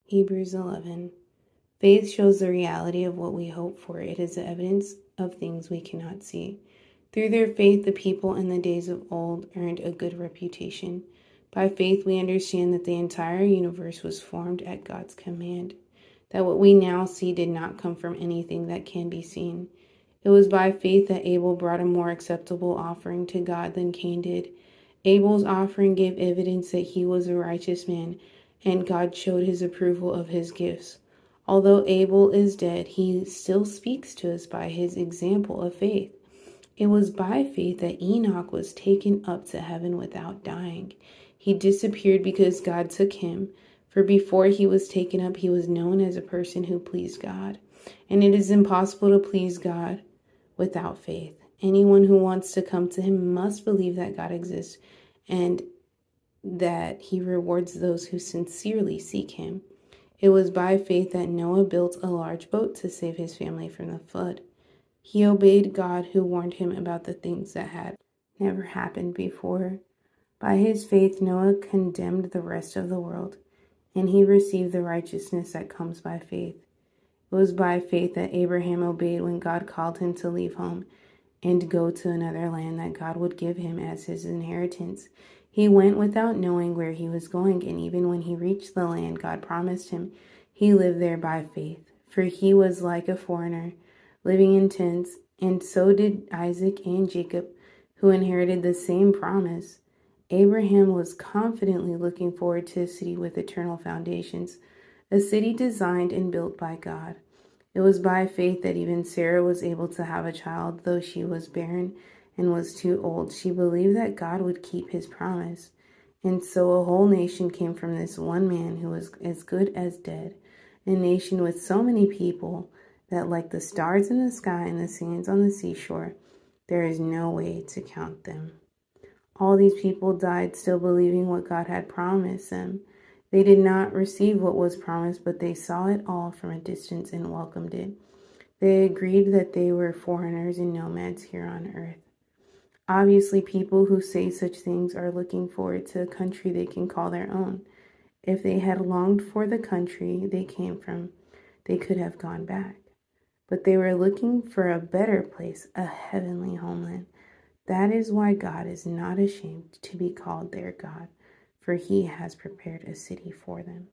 Hebrews 11. Faith shows the reality of what we hope for. It is the evidence of things we cannot see. Through their faith, the people in the days of old earned a good reputation. By faith, we understand that the entire universe was formed at God's command, that what we now see did not come from anything that can be seen. It was by faith that Abel brought a more acceptable offering to God than Cain did. Abel's offering gave evidence that he was a righteous man, and God showed his approval of his gifts. Although Abel is dead, he still speaks to us by his example of faith. It was by faith that Enoch was taken up to heaven without dying. He disappeared because God took him, for before he was taken up, he was known as a person who pleased God. And it is impossible to please God without faith. Anyone who wants to come to him must believe that God exists and that he rewards those who sincerely seek him. It was by faith that Noah built a large boat to save his family from the flood. He obeyed God who warned him about the things that had never happened before. By his faith, Noah condemned the rest of the world, and he received the righteousness that comes by faith. It was by faith that Abraham obeyed when God called him to leave home and go to another land that God would give him as his inheritance. He went without knowing where he was going, and even when he reached the land God promised him, he lived there by faith, for he was like a foreigner, living in tents, and so did Isaac and Jacob, who inherited the same promise. Abraham was confidently looking forward to a city with eternal foundations, a city designed and built by God. It was by faith that even Sarah was able to have a child, though she was barren and was too old. She believed that God would keep his promise. And so a whole nation came from this one man who was as good as dead, a nation with so many people that, like the stars in the sky and the sands on the seashore, there is no way to count them. All these people died still believing what God had promised them. They did not receive what was promised, but they saw it all from a distance and welcomed it. They agreed that they were foreigners and nomads here on earth. Obviously, people who say such things are looking forward to a country they can call their own. If they had longed for the country they came from, they could have gone back. But they were looking for a better place, a heavenly homeland. That is why God is not ashamed to be called their God, for he has prepared a city for them.